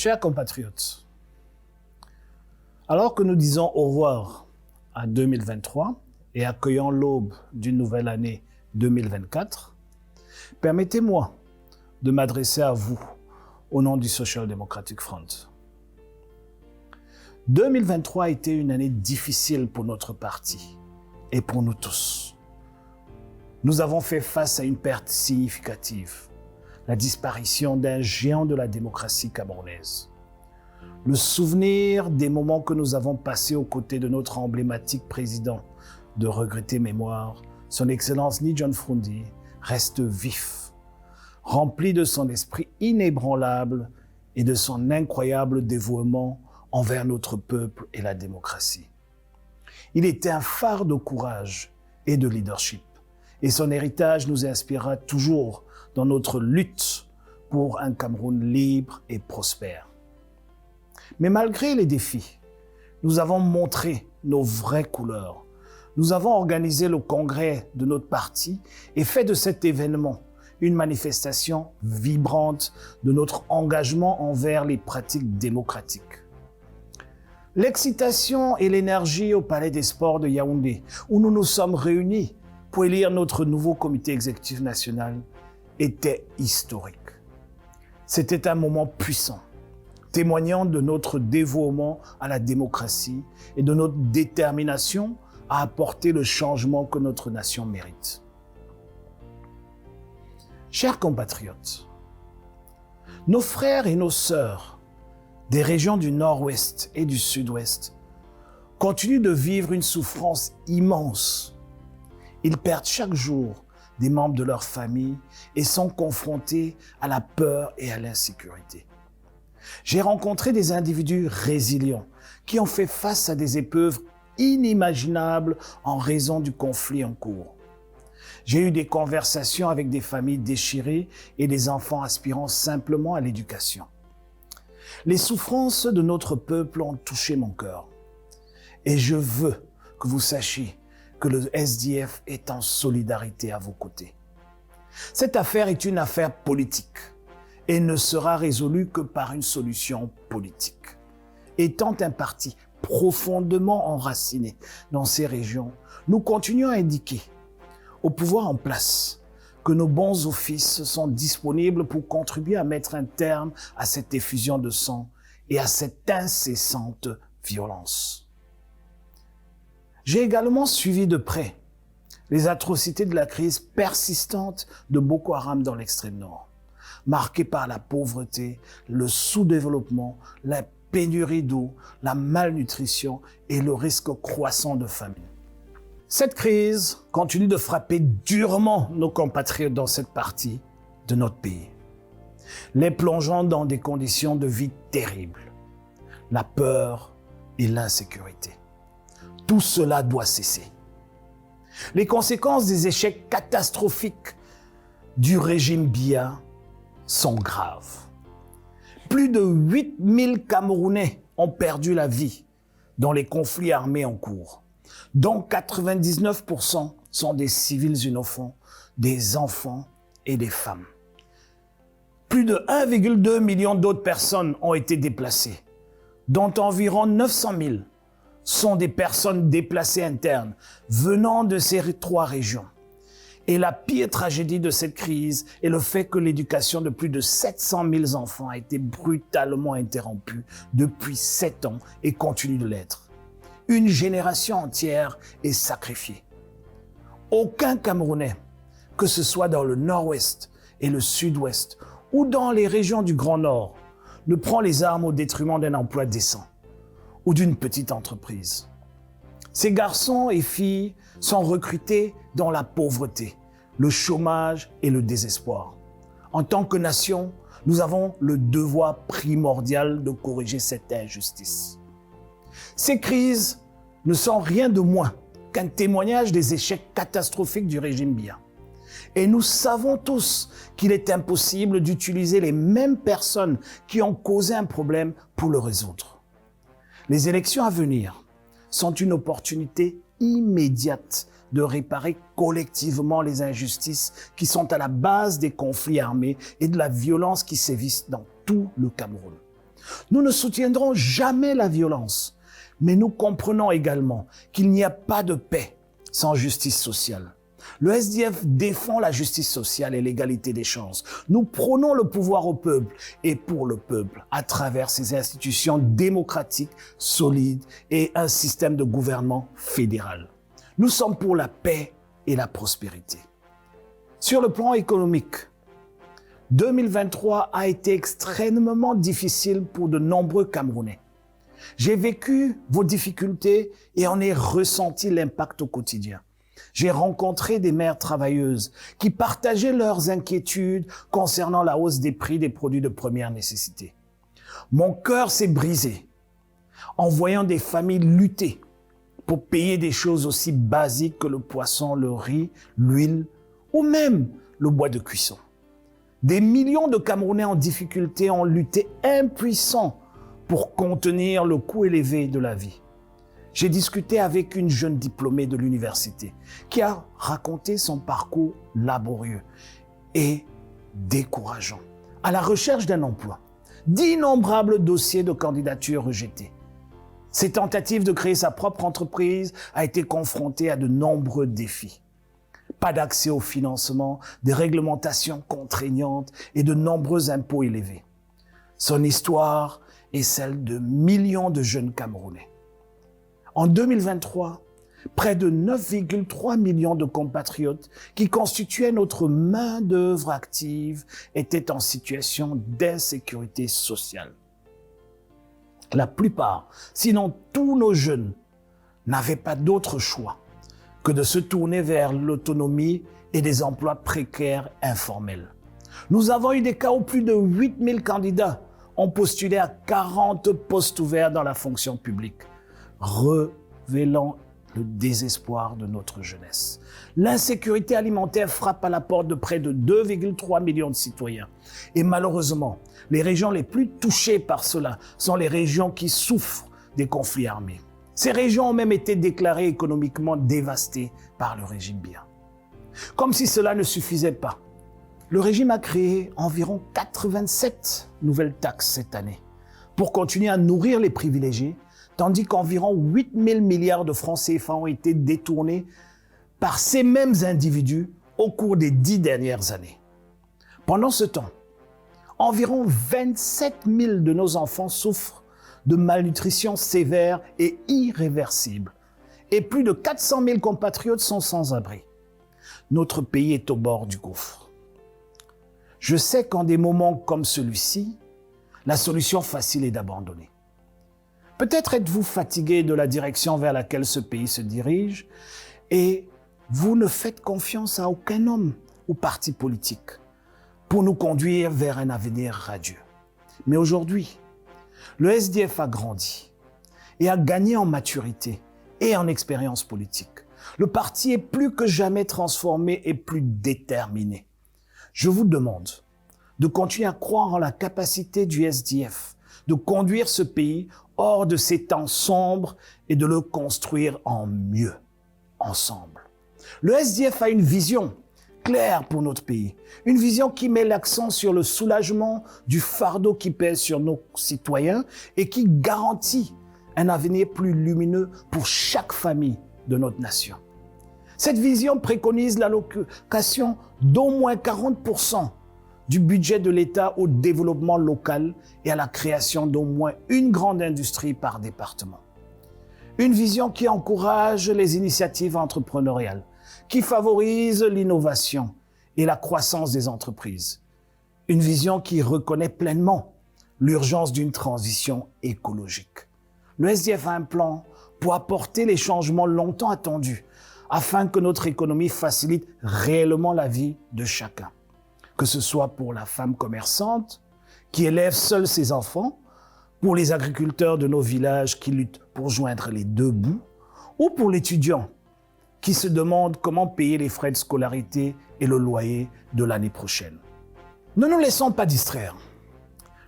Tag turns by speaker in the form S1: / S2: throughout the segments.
S1: Chers compatriotes, alors que nous disons au revoir à 2023 et accueillons l'aube d'une nouvelle année 2024, permettez-moi de m'adresser à vous au nom du Social Democratic Front. 2023 a été une année difficile pour notre parti et pour nous tous. Nous avons fait face à une perte significative, la disparition d'un géant de la démocratie camerounaise. Le souvenir des moments que nous avons passés aux côtés de notre emblématique président de regrettée mémoire, son Excellence Ni John Froundi, reste vif, rempli de son esprit inébranlable et de son incroyable dévouement envers notre peuple et la démocratie. Il était un phare de courage et de leadership, et son héritage nous inspirera toujours dans notre lutte pour un Cameroun libre et prospère. Mais malgré les défis, nous avons montré nos vraies couleurs. Nous avons organisé le congrès de notre parti et fait de cet événement une manifestation vibrante de notre engagement envers les pratiques démocratiques. L'excitation et l'énergie au Palais des Sports de Yaoundé, où nous nous sommes réunis pour élire notre nouveau comité exécutif national, était historique. C'était un moment puissant, témoignant de notre dévouement à la démocratie et de notre détermination à apporter le changement que notre nation mérite. Chers compatriotes, nos frères et nos sœurs des régions du Nord-Ouest et du Sud-Ouest continuent de vivre une souffrance immense. Ils perdent chaque jour des membres de leur famille et sont confrontés à la peur et à l'insécurité. J'ai rencontré des individus résilients qui ont fait face à des épreuves inimaginables en raison du conflit en cours. J'ai eu des conversations avec des familles déchirées et des enfants aspirant simplement à l'éducation. Les souffrances de notre peuple ont touché mon cœur. Et je veux que vous sachiez que le SDF est en solidarité à vos côtés. Cette affaire est une affaire politique et ne sera résolue que par une solution politique. Étant un parti profondément enraciné dans ces régions, nous continuons à indiquer au pouvoir en place que nos bons offices sont disponibles pour contribuer à mettre un terme à cette effusion de sang et à cette incessante violence. J'ai également suivi de près les atrocités de la crise persistante de Boko Haram dans l'extrême nord, marquée par la pauvreté, le sous-développement, la pénurie d'eau, la malnutrition et le risque croissant de famine. Cette crise continue de frapper durement nos compatriotes dans cette partie de notre pays, les plongeant dans des conditions de vie terribles, la peur et l'insécurité. Tout cela doit cesser. Les conséquences des échecs catastrophiques du régime Biya sont graves. Plus de 8000 Camerounais ont perdu la vie dans les conflits armés en cours, dont 99% sont des civils innocents, des enfants et des femmes. Plus de 1,2 million d'autres personnes ont été déplacées, dont environ 900 000 sont des personnes déplacées internes venant de ces trois régions. Et la pire tragédie de cette crise est le fait que l'éducation de plus de 700 000 enfants a été brutalement interrompue depuis 7 ans et continue de l'être. Une génération entière est sacrifiée. Aucun Camerounais, que ce soit dans le Nord-Ouest et le Sud-Ouest ou dans les régions du Grand Nord, ne prend les armes au détriment d'un emploi décent ou d'une petite entreprise. Ces garçons et filles sont recrutés dans la pauvreté, le chômage et le désespoir. En tant que nation, nous avons le devoir primordial de corriger cette injustice. Ces crises ne sont rien de moins qu'un témoignage des échecs catastrophiques du régime Biya. Et nous savons tous qu'il est impossible d'utiliser les mêmes personnes qui ont causé un problème pour le résoudre. Les élections à venir sont une opportunité immédiate de réparer collectivement les injustices qui sont à la base des conflits armés et de la violence qui sévissent dans tout le Cameroun. Nous ne soutiendrons jamais la violence, mais nous comprenons également qu'il n'y a pas de paix sans justice sociale. Le SDF défend la justice sociale et l'égalité des chances. Nous prônons le pouvoir au peuple et pour le peuple à travers ses institutions démocratiques, solides et un système de gouvernement fédéral. Nous sommes pour la paix et la prospérité. Sur le plan économique, 2023 a été extrêmement difficile pour de nombreux Camerounais. J'ai vécu vos difficultés et en ai ressenti l'impact au quotidien. J'ai rencontré des mères travailleuses qui partageaient leurs inquiétudes concernant la hausse des prix des produits de première nécessité. Mon cœur s'est brisé en voyant des familles lutter pour payer des choses aussi basiques que le poisson, le riz, l'huile ou même le bois de cuisson. Des millions de Camerounais en difficulté ont lutté impuissants pour contenir le coût élevé de la vie. J'ai discuté avec une jeune diplômée de l'université qui a raconté son parcours laborieux et décourageant. À la recherche d'un emploi, d'innombrables dossiers de candidature rejetés. Ses tentatives de créer sa propre entreprise a été confrontée à de nombreux défis. Pas d'accès au financement, des réglementations contraignantes et de nombreux impôts élevés. Son histoire est celle de millions de jeunes Camerounais. En 2023, près de 9,3 millions de compatriotes qui constituaient notre main-d'œuvre active étaient en situation d'insécurité sociale. La plupart, sinon tous nos jeunes, n'avaient pas d'autre choix que de se tourner vers l'autonomie et des emplois précaires informels. Nous avons eu des cas où plus de 8000 candidats ont postulé à 40 postes ouverts dans la fonction publique, révélant le désespoir de notre jeunesse. L'insécurité alimentaire frappe à la porte de près de 2,3 millions de citoyens. Et malheureusement, les régions les plus touchées par cela sont les régions qui souffrent des conflits armés. Ces régions ont même été déclarées économiquement dévastées par le régime Biya. Comme si cela ne suffisait pas, le régime a créé environ 87 nouvelles taxes cette année pour continuer à nourrir les privilégiés, tandis qu'environ 8 000 milliards de francs CFA ont été détournés par ces mêmes individus au cours des 10 dernières années. Pendant ce temps, environ 27 000 de nos enfants souffrent de malnutrition sévère et irréversible, et plus de 400 000 compatriotes sont sans abri. Notre pays est au bord du gouffre. Je sais qu'en des moments comme celui-ci, la solution facile est d'abandonner. Peut-être êtes-vous fatigué de la direction vers laquelle ce pays se dirige et vous ne faites confiance à aucun homme ou parti politique pour nous conduire vers un avenir radieux. Mais aujourd'hui, le SDF a grandi et a gagné en maturité et en expérience politique. Le parti est plus que jamais transformé et plus déterminé. Je vous demande de continuer à croire en la capacité du SDF de conduire ce pays hors de ces temps sombres et de le construire en mieux, ensemble. Le SDF a une vision claire pour notre pays, une vision qui met l'accent sur le soulagement du fardeau qui pèse sur nos citoyens et qui garantit un avenir plus lumineux pour chaque famille de notre nation. Cette vision préconise l'allocation d'au moins 40% du budget de l'État au développement local et à la création d'au moins une grande industrie par département. Une vision qui encourage les initiatives entrepreneuriales, qui favorise l'innovation et la croissance des entreprises. Une vision qui reconnaît pleinement l'urgence d'une transition écologique. Le SDF a un plan pour apporter les changements longtemps attendus afin que notre économie facilite réellement la vie de chacun. Que ce soit pour la femme commerçante qui élève seule ses enfants, pour les agriculteurs de nos villages qui luttent pour joindre les deux bouts, ou pour l'étudiant qui se demande comment payer les frais de scolarité et le loyer de l'année prochaine. Ne nous laissons pas distraire.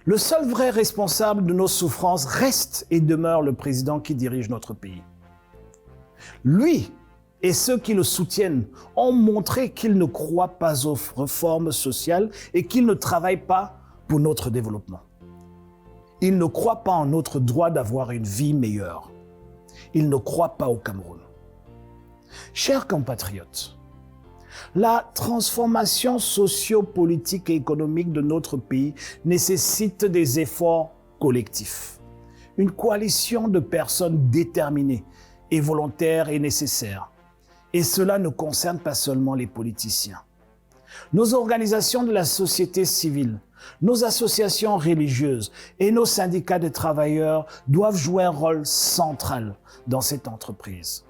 S1: Le seul vrai responsable de nos souffrances reste et demeure le président qui dirige notre pays. Lui et ceux qui le soutiennent ont montré qu'ils ne croient pas aux réformes sociales et qu'ils ne travaillent pas pour notre développement. Ils ne croient pas en notre droit d'avoir une vie meilleure. Ils ne croient pas au Cameroun. Chers compatriotes, la transformation socio-politique et économique de notre pays nécessite des efforts collectifs. Une coalition de personnes déterminées et volontaires est nécessaire. Et cela ne concerne pas seulement les politiciens. Nos organisations de la société civile, nos associations religieuses et nos syndicats de travailleurs doivent jouer un rôle central dans cette entreprise.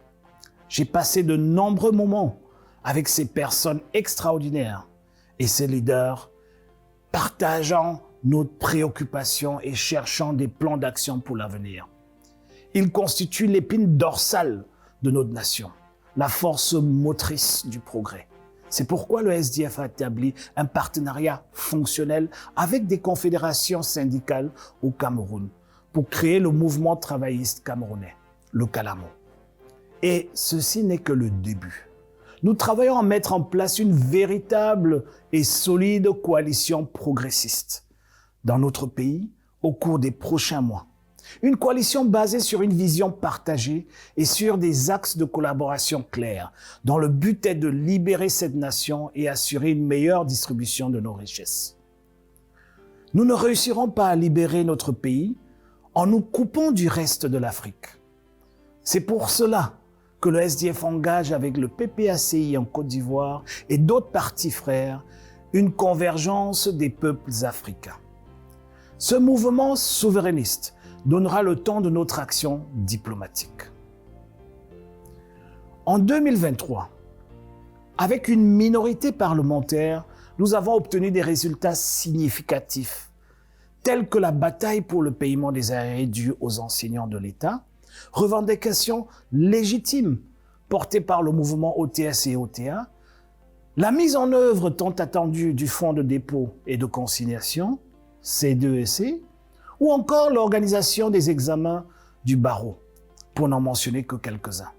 S1: J'ai passé de nombreux moments avec ces personnes extraordinaires et ces leaders, partageant nos préoccupations et cherchant des plans d'action pour l'avenir. Ils constituent l'épine dorsale de notre nation, la force motrice du progrès. C'est pourquoi le SDF a établi un partenariat fonctionnel avec des confédérations syndicales au Cameroun pour créer le mouvement travailliste camerounais, le CALAMO. Et ceci n'est que le début. Nous travaillons à mettre en place une véritable et solide coalition progressiste dans notre pays au cours des prochains mois. Une coalition basée sur une vision partagée et sur des axes de collaboration clairs, dont le but est de libérer cette nation et assurer une meilleure distribution de nos richesses. Nous ne réussirons pas à libérer notre pays en nous coupant du reste de l'Afrique. C'est pour cela que le SDF engage avec le PPACI en Côte d'Ivoire et d'autres partis frères une convergence des peuples africains. Ce mouvement souverainiste donnera le ton de notre action diplomatique. En 2023, avec une minorité parlementaire, nous avons obtenu des résultats significatifs, tels que la bataille pour le paiement des arriérés dus aux enseignants de l'État, revendication légitime portée par le mouvement OTS et OTA, la mise en œuvre tant attendue du Fonds de dépôt et de consignation, C2EC, ou encore l'organisation des examens du barreau, pour n'en mentionner que quelques-uns.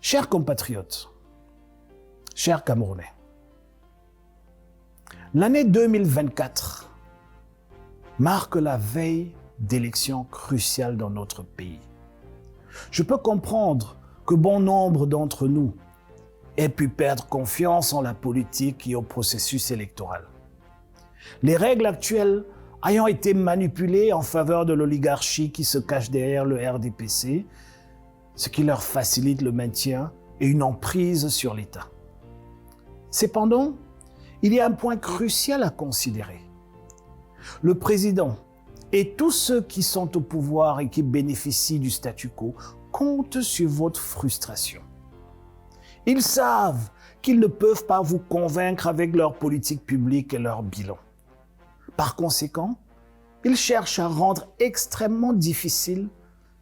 S1: Chers compatriotes, chers Camerounais, l'année 2024 marque la veille d'élections cruciales dans notre pays. Je peux comprendre que bon nombre d'entre nous aient pu perdre confiance en la politique et au processus électoral. Les règles actuelles ayant été manipulées en faveur de l'oligarchie qui se cache derrière le RDPC, ce qui leur facilite le maintien et une emprise sur l'État. Cependant, il y a un point crucial à considérer. Le président et tous ceux qui sont au pouvoir et qui bénéficient du statu quo comptent sur votre frustration. Ils savent qu'ils ne peuvent pas vous convaincre avec leur politique publique et leur bilan. Par conséquent, ils cherchent à rendre extrêmement difficile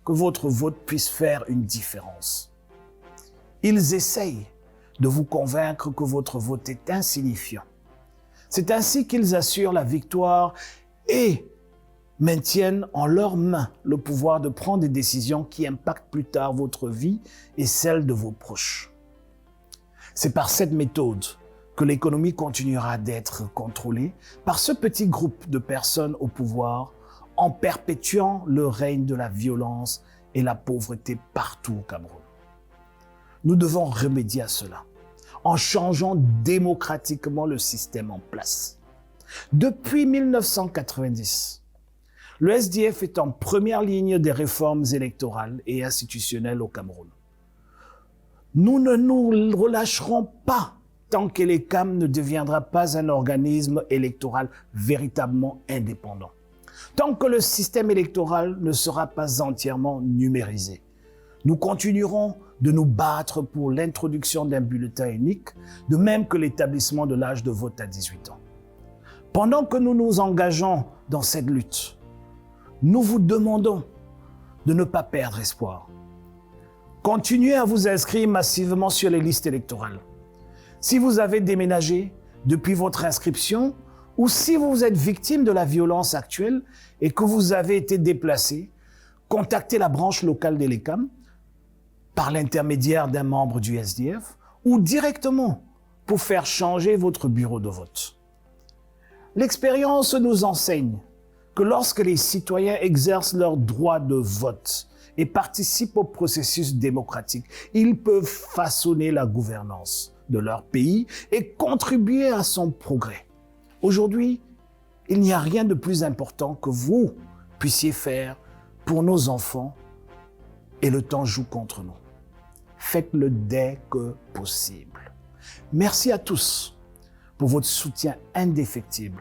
S1: que votre vote puisse faire une différence. Ils essayent de vous convaincre que votre vote est insignifiant. C'est ainsi qu'ils assurent la victoire et maintiennent en leurs mains le pouvoir de prendre des décisions qui impactent plus tard votre vie et celle de vos proches. C'est par cette méthode que l'économie continuera d'être contrôlée par ce petit groupe de personnes au pouvoir en perpétuant le règne de la violence et la pauvreté partout au Cameroun. Nous devons remédier à cela en changeant démocratiquement le système en place. Depuis 1990, le SDF est en première ligne des réformes électorales et institutionnelles au Cameroun. Nous ne nous relâcherons pas tant que l'ECAM ne deviendra pas un organisme électoral véritablement indépendant. Tant que le système électoral ne sera pas entièrement numérisé. Nous continuerons de nous battre pour l'introduction d'un bulletin unique, de même que l'établissement de l'âge de vote à 18 ans. Pendant que nous nous engageons dans cette lutte, nous vous demandons de ne pas perdre espoir. Continuez à vous inscrire massivement sur les listes électorales. Si vous avez déménagé depuis votre inscription ou si vous êtes victime de la violence actuelle et que vous avez été déplacé, contactez la branche locale de l'ECAM par l'intermédiaire d'un membre du SDF ou directement pour faire changer votre bureau de vote. L'expérience nous enseigne que lorsque les citoyens exercent leur droit de vote et participent au processus démocratique, ils peuvent façonner la gouvernance de leur pays et contribuer à son progrès. Aujourd'hui, il n'y a rien de plus important que vous puissiez faire pour nos enfants et le temps joue contre nous. Faites-le dès que possible. Merci à tous pour votre soutien indéfectible.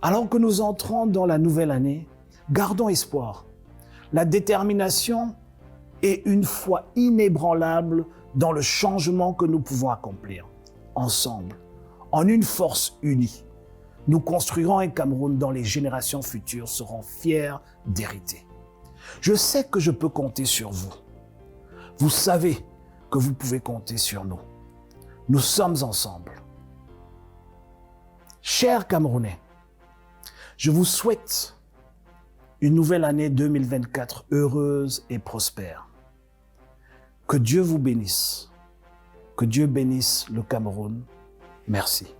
S1: Alors que nous entrons dans la nouvelle année, gardons espoir, la détermination et une foi inébranlable dans le changement que nous pouvons accomplir. Ensemble, en une force unie, nous construirons un Cameroun dont les générations futures seront fières d'hériter. Je sais que je peux compter sur vous. Vous savez que vous pouvez compter sur nous. Nous sommes ensemble. Chers Camerounais, je vous souhaite une nouvelle année 2024 heureuse et prospère. Que Dieu vous bénisse. Que Dieu bénisse le Cameroun. Merci.